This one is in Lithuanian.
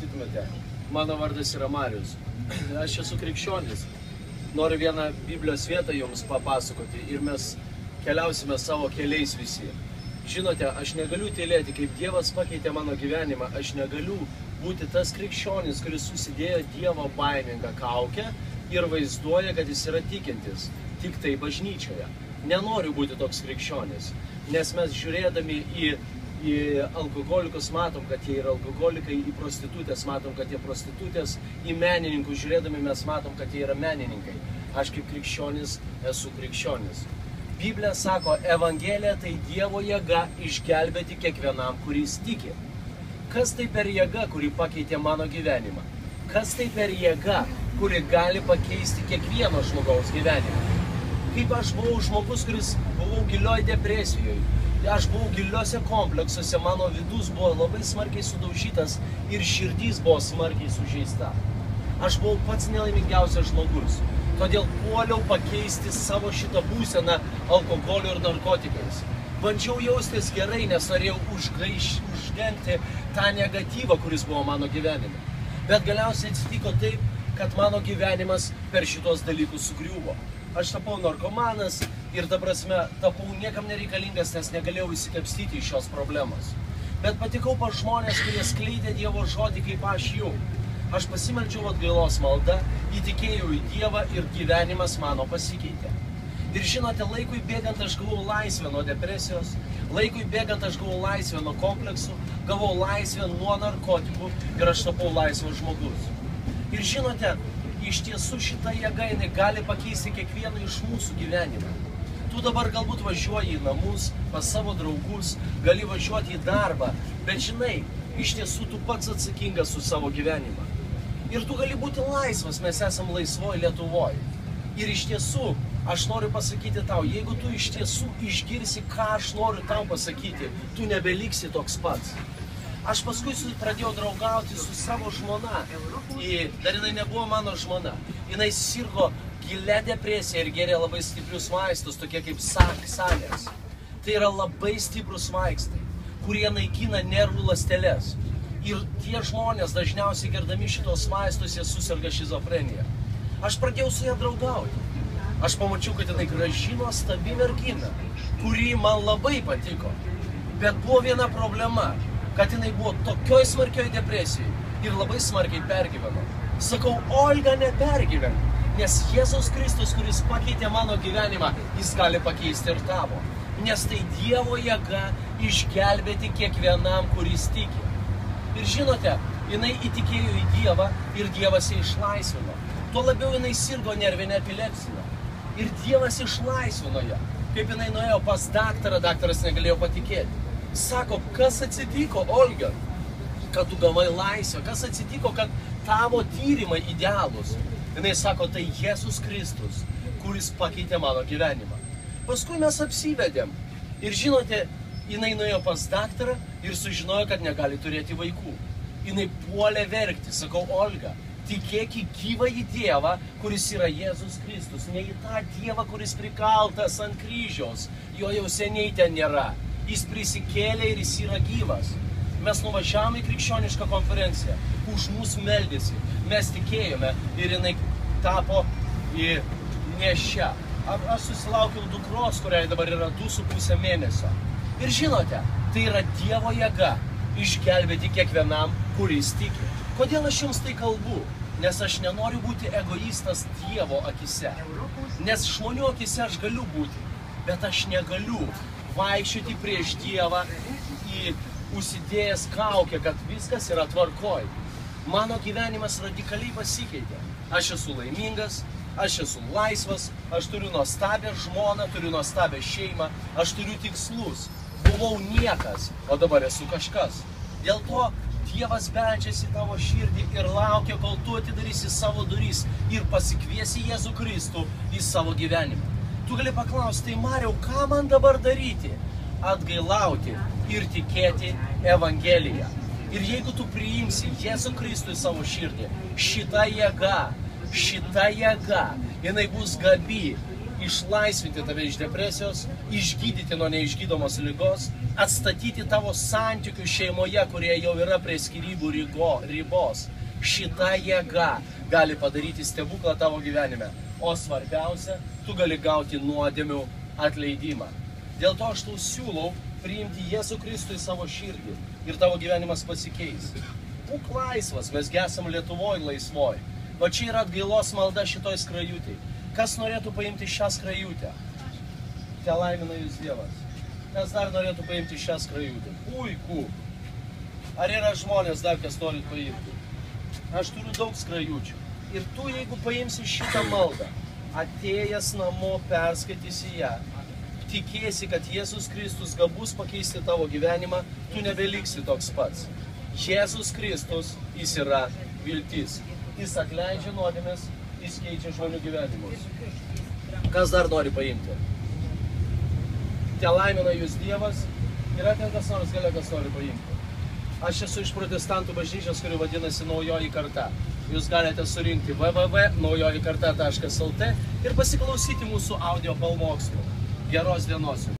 išklausytumėte. Mano vardas yra Marius. Aš esu krikščionis. Noriu vieną Biblijos vietą jums papasakoti ir mes keliausime savo keliais visi. Žinote, aš negaliu tylėti, kaip Dievas pakeitė mano gyvenimą. Aš negaliu būti tas krikščionis, kuris susidėjo Dievo baimingą kaukę ir vaizduoja, kad jis yra tikintis, tik tai bažnyčioje. Nenoriu būti toks krikščionis, nes mes žiūrėdami į alkoholikus matom, kad jie yra alkoholikai, į prostitutės matom, kad jie prostitutės, į menininkus žiūrėdami mes matom, kad jie yra menininkai. Aš kaip krikščionis esu krikščionis. Biblija sako, Evangelija tai Dievo jėga išgelbėti kiekvienam, kuris tiki. Kas tai per jėga, kuri pakeitė mano gyvenimą? Kas tai per jėga, kuri gali pakeisti kiekvieno žmogaus gyvenimą? Kaip aš buvau žmogus, kuris buvau gilioj depresijoje, aš buvau giliuose kompleksuose, mano vidus buvo labai smarkiai sudaužytas ir širdys buvo smarkiai sužeista. Aš buvau pats nelaimingiausias žmogus, todėl puoliau pakeisti savo šitą būseną alkoholiu ir narkotikais. Bandžiau jaustis gerai, nes norėjau uždengti tą negatyvą, kuris buvo mano gyvenime. Bet galiausiai atsitiko taip, kad mano gyvenimas per šitos dalykus sugriuvo. Aš tapau narkomanas ir, ta prasme, tapau niekam nereikalingas, nes negalėjau įsikapstyti iš šios problemos. Bet patikau pas žmonės, kurie skleidė Dievo žodį kaip aš jų. Aš pasimeldžiau atgailos maldą, įtikėjau į Dievą ir gyvenimas mano pasikeitė. Ir žinote, laikui bėgant aš gavau laisvę nuo depresijos, laikui bėgant aš gavau laisvę nuo kompleksų, gavau laisvę nuo narkotikų ir aš tapau laisvas žmogus. Ir žinote, iš tiesų šita jėga jinai gali pakeisti kiekvieną iš mūsų gyvenimą. Tu dabar galbūt važiuoji į namus, pas savo draugus, gali važiuoti į darbą, bet žinai, iš tiesų tu pats atsakingas už savo gyvenimą. Ir tu gali būti laisvas, mes esam laisvoj Lietuvoj. Ir iš tiesų, aš noriu pasakyti tau, jeigu tu iš tiesų išgirsi, ką aš noriu tau pasakyti, tu nebeliksi toks pats. Aš paskui pradėjau draugauti su savo žmona. Dar jinai nebuvo mano žmona. Jinai sirgo gilia depresija ir gėrė labai stiprius vaistus, tokie kaip salės. Tai yra labai stiprus vaistai, kurie naikina nervų ląsteles. Ir tie žmonės dažniausiai gerdami šitos vaistus, jie susirga šizofrenija. Aš pradėjau su ją draugauti. Aš pamačiau, kad jinai graži, nuostabi mergina, kuri man labai patiko. Bet buvo viena problema, kad jinai buvo tokioj smarkioj depresijai ir labai smarkiai pergyveno. Sakau, Olga, nepergyven, nes Jėzus Kristus, kuris pakeitė mano gyvenimą, jis gali pakeisti ir tavo. Nes tai Dievo jėga išgelbėti kiekvienam, kuris tiki. Ir žinote, jinai įtikėjo į Dievą ir Dievas ją išlaisvino. Tuo labiau jinai sirgo nervinę epilepsiją. Ir Dievas išlaisvino ją. Kaip jinai nuėjo pas daktarą, daktaras negalėjo patikėti. Sako, kas atsitiko, Olga, kad tu gavai laisvę, kas atsitiko, kad tavo tyrimai idealūs. Jinai sako, tai Jėzus Kristus, kuris pakeitė mano gyvenimą. Paskui mes apsivedėm. Ir žinote, jinai nuėjo pas daktarą ir sužinojo, kad negali turėti vaikų. Jinai puolė verkti, sakau, Olga, tikėk į gyvąjį Dievą, kuris yra Jėzus Kristus, ne į tą Dievą, kuris prikaltas ant kryžiaus, jo jau seniai ten nėra. Jis prisikėlė ir jis yra gyvas. Mes nuvažiavome į krikščionišką konferenciją, už mūsų meldėsi, mes tikėjome ir jinai tapo nėščia. Aš susilaukiau dukros, kuriai dabar yra 2,5 mėnesio. Ir žinote, tai yra Dievo jėga išgelbėti kiekvienam, kuris tiki. Kodėl aš jums tai kalbu? Nes aš nenoriu būti egoistas Dievo akise. Nes žmonių akise aš galiu būti, bet aš negaliu vaikščioti prieš Dievą užsidėjęs kaukę, kad viskas yra tvarkoj. Mano gyvenimas radikaliai pasikeitė. Aš esu laimingas, aš esu laisvas, aš turiu nuostabią žmoną, turiu nuostabią šeimą, aš turiu tikslus. Buvau niekas, o dabar esu kažkas. Dėl to Dievas beldžiasi į tavo širdį ir laukia, kol tu atidarysi savo duris ir pasikviesi Jėzų Kristų į savo gyvenimą. Tu gali paklausti, tai Mariau, ką man dabar daryti? Atgailauti ir tikėti Evangeliją. Ir jeigu tu priimsi Jėzų Kristų į savo širdį, šita jėga, jinai bus gabi išlaisvinti tave iš depresijos, išgydyti nuo neišgydomos ligos, atstatyti tavo santykių šeimoje, kurie jau yra prie skyrybų ribos. Šita jėga gali padaryti stebuklą tavo gyvenime. O svarbiausia, tu gali gauti nuodėmių atleidimą. Dėl to aš tau siūlau priimti Jėzų Kristų į savo širdį ir tavo gyvenimas pasikeis. Būk laisvas, mes esam Lietuvoj laisvoj. O čia yra atgailos malda šitoj skrajutėj. Kas norėtų paimti šią skrajutę? Te laimina jūs Dievas. Kas dar norėtų paimti šią skrajutę? Puiku. Ar yra žmonės dar, kas norit paimti? Aš turiu daug skrajučių. Ir tu, jeigu paimsi šitą maldą, atėjęs namo perskaitysi ją, tikėsi, kad Jėzus Kristus gabus pakeisti tavo gyvenimą, tu nebeliksi toks pats. Jėzus Kristus, jis yra viltis. Jis atleidžia nuodėmes, jis keičia žmonių gyvenimus. Kas dar nori paimti? Te laimina jūs Dievas. Yra ten kas nors galia, kas nori paimti. Aš esu iš protestantų bažnyčios, kuri vadinasi Naujoji karta. Jūs galite surinkti www.naujojikarta.lt ir pasiklausyti mūsų audio pamokslų. Geros dienos jums.